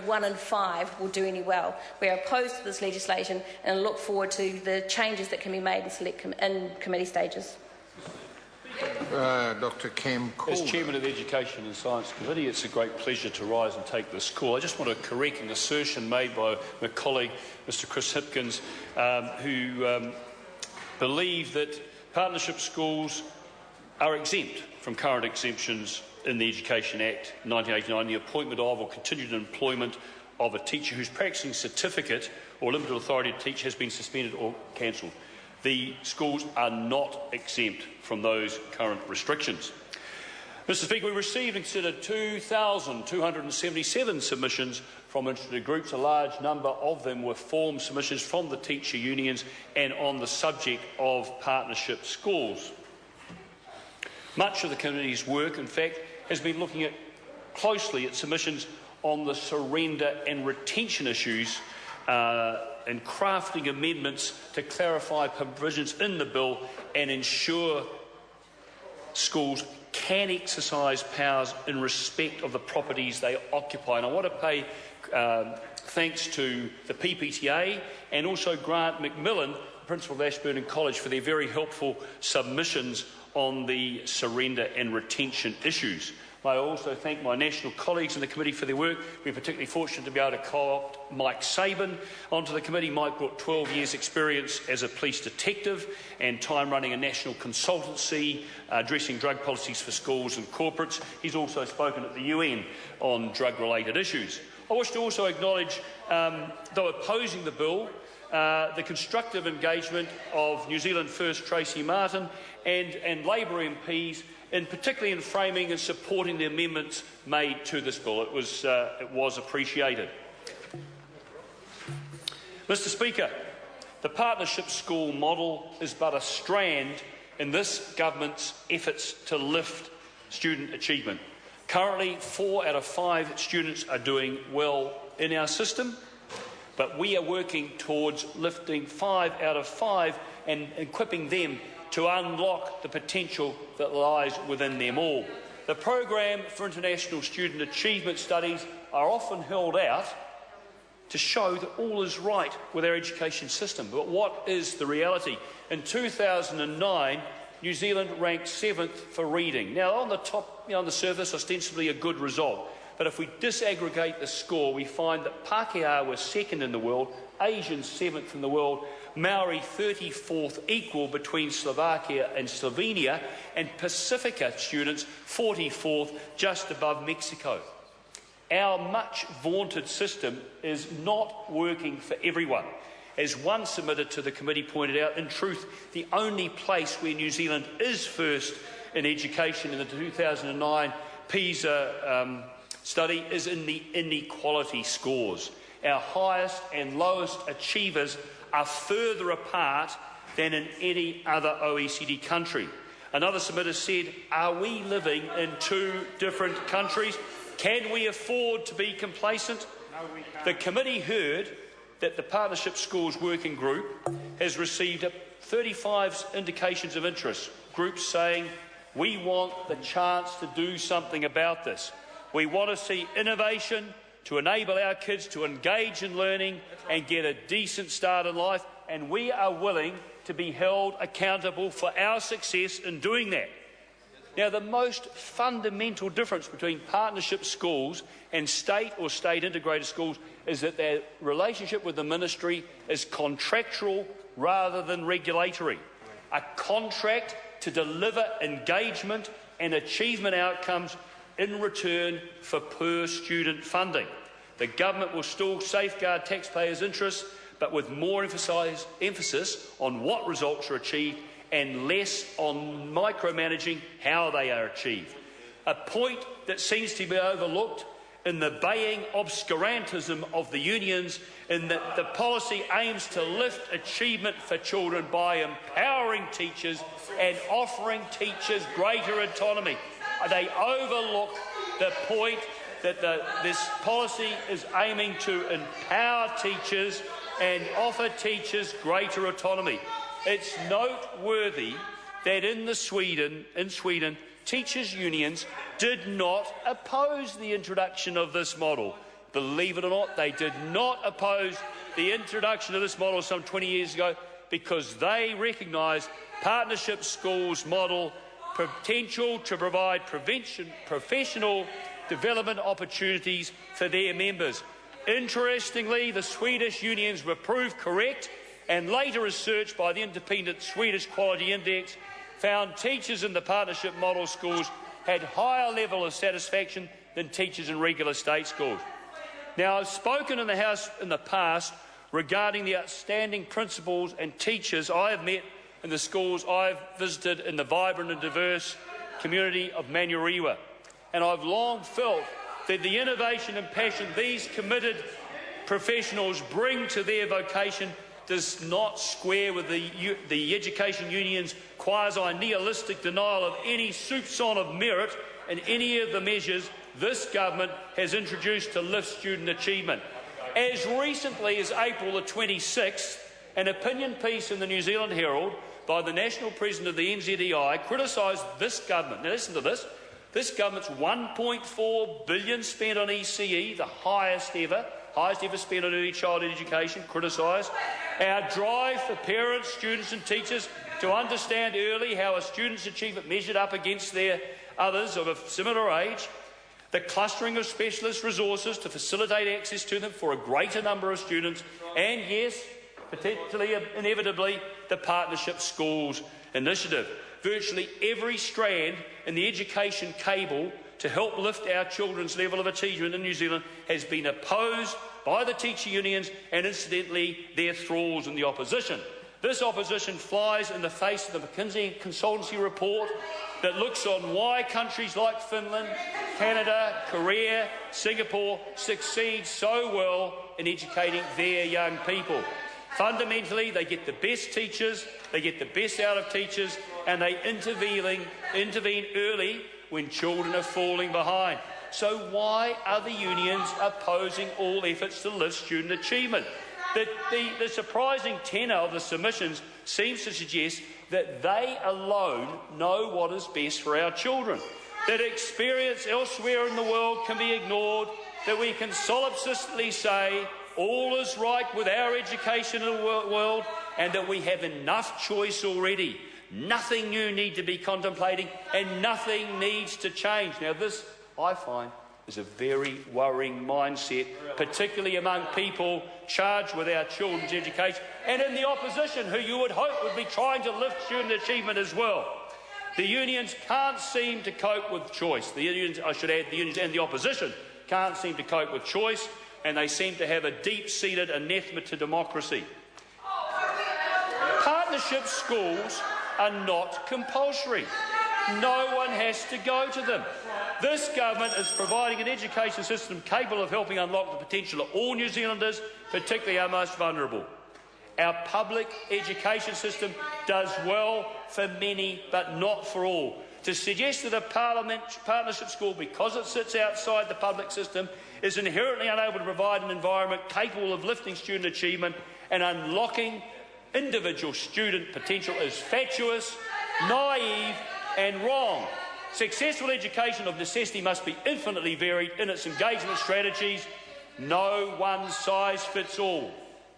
1 in 5 will do any well. We are opposed to this legislation and look forward to the changes that can be made in committee stages. Dr. Cam Calder. As Chairman of the Education and Science Committee, it's a great pleasure to rise and take this call. I just want to correct an assertion made by my colleague, Mr Chris Hipkins, who believed that partnership schools are exempt from current exemptions in the Education Act 1989, the appointment of or continued employment of a teacher whose practising certificate or limited authority to teach has been suspended or cancelled. The schools are not exempt from those current restrictions. Mr Speaker, we received and considered 2,277 submissions from interested groups. A large number of them were form submissions from the teacher unions and on the subject of partnership schools. Much of the committee's work, in fact, has been looking closely at submissions on the surrender and retention issues and crafting amendments to clarify provisions in the bill and ensure schools can exercise powers in respect of the properties they occupy. And I want to pay thanks to the PPTA and also Grant McMillan, Principal of Ashburton College, for their very helpful submissions on the surrender and retention issues. May I also thank my national colleagues in the committee for their work. We're particularly fortunate to be able to co-opt Mike Sabin onto the committee. Mike brought 12 years' experience as a police detective and time running a national consultancy addressing drug policies for schools and corporates. He's also spoken at the UN on drug-related issues. I wish to also acknowledge, though opposing the bill, the constructive engagement of New Zealand First Tracy Martin and Labour MPs, particularly in framing and supporting the amendments made to this bill. It was appreciated. Mr Speaker, the partnership school model is but a strand in this government's efforts to lift student achievement. Currently, 4 out of 5 students are doing well in our system, but we are working towards lifting 5 out of 5 and equipping them to unlock the potential that lies within them all. The Programme for International Student Achievement Studies are often held out to show that all is right with our education system. But what is the reality? In 2009, New Zealand ranked 7th for reading. Now, on the top, on the surface, ostensibly a good result. But if we disaggregate the score, we find that Pākehā was 2nd in the world, Asians 7th in the world, Maori 34th, equal between Slovakia and Slovenia, and Pacifica students 44th, just above Mexico. Our much vaunted system is not working for everyone. As one submitted to the committee pointed out, in truth, the only place where New Zealand is first in education in the 2009 PISA study is in the inequality scores. Our highest and lowest achievers are further apart than in any other OECD country. Another submitter said, are we living in 2 different countries? Can we afford to be complacent? No, we can't. The committee heard that the Partnership Schools Working Group has received 35 indications of interest, groups saying, we want the chance to do something about this. We want to see innovation to enable our kids to engage in learning and get a decent start in life, and we are willing to be held accountable for our success in doing that. Now, the most fundamental difference between partnership schools and state or state integrated schools is that their relationship with the ministry is contractual rather than regulatory. A contract to deliver engagement and achievement outcomes in return for per-student funding. The government will still safeguard taxpayers' interests, but with more emphasis on what results are achieved and less on micromanaging how they are achieved. A point that seems to be overlooked in the baying obscurantism of the unions, in that the policy aims to lift achievement for children by empowering teachers and offering teachers greater autonomy. They overlook the point that this policy is aiming to empower teachers and offer teachers greater autonomy. It's noteworthy that in Sweden, teachers' unions did not oppose the introduction of this model. believe it or not, they did not oppose the introduction of this model some 20 years ago because they recognised partnership schools model potential to provide professional development opportunities for their members. Interestingly, the Swedish unions were proved correct, and later research by the independent Swedish Quality Index found teachers in the partnership model schools had higher level of satisfaction than teachers in regular state schools. Now, I've spoken in the House in the past regarding the outstanding principals and teachers I have met in the schools I've visited in the vibrant and diverse community of Manurewa, and I've long felt that the innovation and passion these committed professionals bring to their vocation does not square with the education union's quasi-nihilistic denial of any soupçon of merit in any of the measures this government has introduced to lift student achievement. As recently as April the 26th, an opinion piece in the New Zealand Herald by the National President of the NZEI criticised this government. Now listen to this. This government's $1.4 billion spent on ECE, the highest ever spent on early childhood education, criticised. Our drive for parents, students and teachers to understand early how a student's achievement measured up against their others of a similar age. The clustering of specialist resources to facilitate access to them for a greater number of students. And yes, potentially, inevitably, the Partnership Schools initiative. Virtually every strand in the education cable to help lift our children's level of achievement in New Zealand has been opposed by the teacher unions and, incidentally, their thralls in the opposition. This opposition flies in the face of the McKinsey consultancy report that looks on why countries like Finland, Canada, Korea, Singapore succeed so well in educating their young people. Fundamentally, they get the best teachers, they get the best out of teachers, and they intervene early when children are falling behind. So why are the unions opposing all efforts to lift student achievement? The surprising tenor of the submissions seems to suggest that they alone know what is best for our children, that experience elsewhere in the world can be ignored, that we can solipsistently say all is right with our education in the world, and that we have enough choice already. Nothing new needs to be contemplating, and nothing needs to change. Now this, I find, is a very worrying mindset, particularly among people charged with our children's education, and in the opposition, who you would hope would be trying to lift student achievement as well. The unions can't seem to cope with choice. The unions, I should add, the unions and the opposition can't seem to cope with choice, and they seem to have a deep-seated anathema to democracy. Partnership schools are not compulsory. No one has to go to them. This government is providing an education system capable of helping unlock the potential of all New Zealanders, particularly our most vulnerable. Our public education system does well for many, but not for all. To suggest that a partnership school, because it sits outside the public system, is inherently unable to provide an environment capable of lifting student achievement and unlocking individual student potential is fatuous, naive and wrong. Successful education of necessity must be infinitely varied in its engagement strategies. No one size fits all.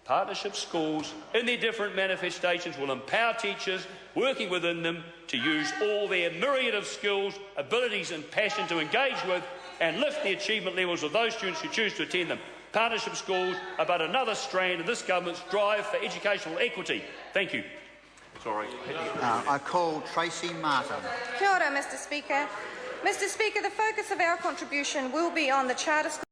Partnership schools, in their different manifestations, will empower teachers working within them to use all their myriad of skills, abilities and passion to engage with and lift the achievement levels of those students who choose to attend them. Partnership schools are but another strand of this government's drive for educational equity. Thank you. Sorry. I call Tracy Martin. Kia ora, Mr. Speaker. Mr. Speaker, the focus of our contribution will be on the charter school